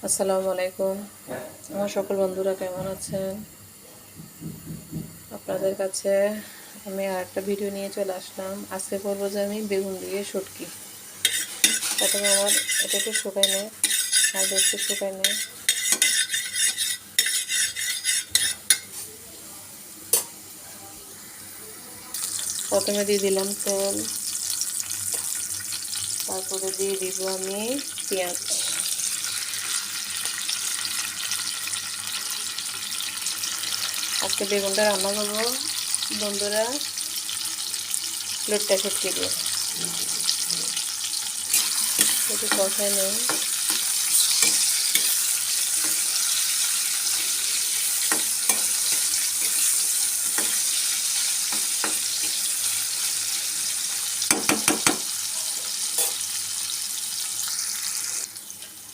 আসসালামু আলাইকুম। আমার সকল বন্ধুরা কেমন আছেন? আপনাদের কাছে আমি আরেকটা ভিডিও নিয়ে চলে আসলাম। আজকে করবো যে আমি বেগুন দিয়ে শুটকি। প্রথমে আমার এটা একটু শুকাই নেয়, আর একটু শুকাই নেয়। প্রথমে দিয়ে দিলাম তেল, তারপরে দিয়ে দিব আমি পেঁয়াজ। আজকে বেগুনটা রান্না করবো বন্ধুরা লোটটা শুটকি দিয়ে। একটু কষাই নেই।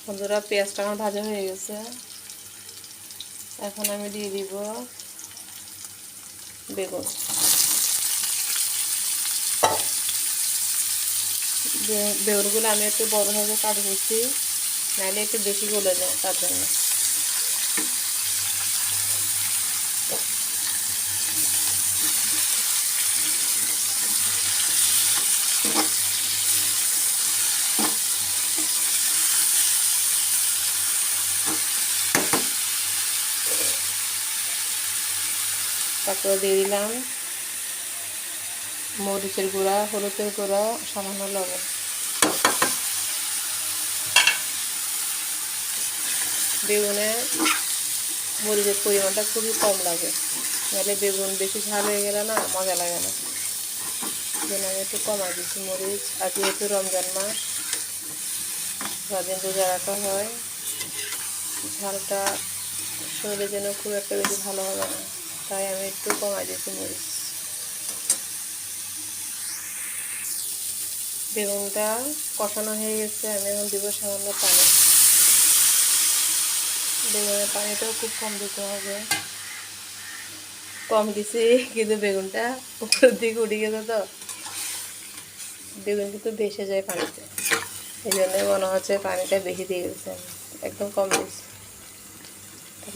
বন্ধুরা পেঁয়াজটা আমার ভাজা হয়ে গেছে। এখন আমি দিয়ে দিব বেগুন। বেগুনগুলো আমি একটু বড়ভাবে কাটে নিচ্ছি, নাহলে একটু বেশি গলে যায়, তার জন্য। তারপরে দিয়ে দিলাম মরিচের গুঁড়া, হলুদের গুঁড়া, সামান্য লবণ। বেগুনে মরিচের পরিমাণটা খুবই কম লাগে, নাহলে বেগুন বেশি ঝাল হয়ে গেলে না মজা লাগে না। যেন আমি একটু কমাই দিচ্ছি মরিচ। আর যেহেতু রমজান মাস, সারাদিন রোজা রাখা হয়, ঝালটা শরীরের জন্য খুব একটা বেশি ভালো হবে না, তাই আমি একটু কমাই দিচ্ছি মরিচ। বেগুনটা কষানো হয়ে গেছে, আমি এখন দিব সামান্য পানি। বেগুনের পানিটাও খুব কম দিতে হবে। কম দিছি কিন্তু বেগুনটা উপরের দিকে উঠে গেছে, তো বেগুন কিন্তু ভেসে যায় পানিতে, এই জন্যই মনে হচ্ছে পানিটা বেশি দিয়ে গেছে। আমি একদম কম দিয়েছি,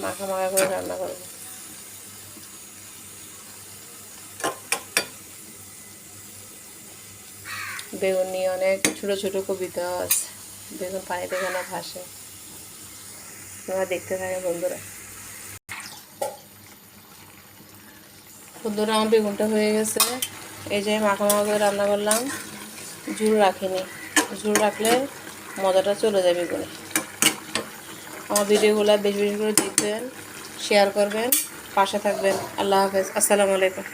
মাখা মাখা করে রান্না করবো। বেগুন নিয়ে অনেক ছোটো ছোটো কবিতা আছে, বেগুন পানিতে কেন ভাসে, তোমরা দেখতে থাকে বন্ধুরা। বন্ধুরা আমার বেগুনটা হয়ে গেছে। এই যে মাখা মাখা করে রান্না করলাম, ঝুল রাখিনি। ঝুল রাখলে মজাটা চলে যায় বেগুনে। আমার ভিডিওগুলো বেশি বেশি করে দেখবেন, শেয়ার করবেন, পাশে থাকবেন। আল্লাহ হাফেজ, আসসালামু আলাইকুম।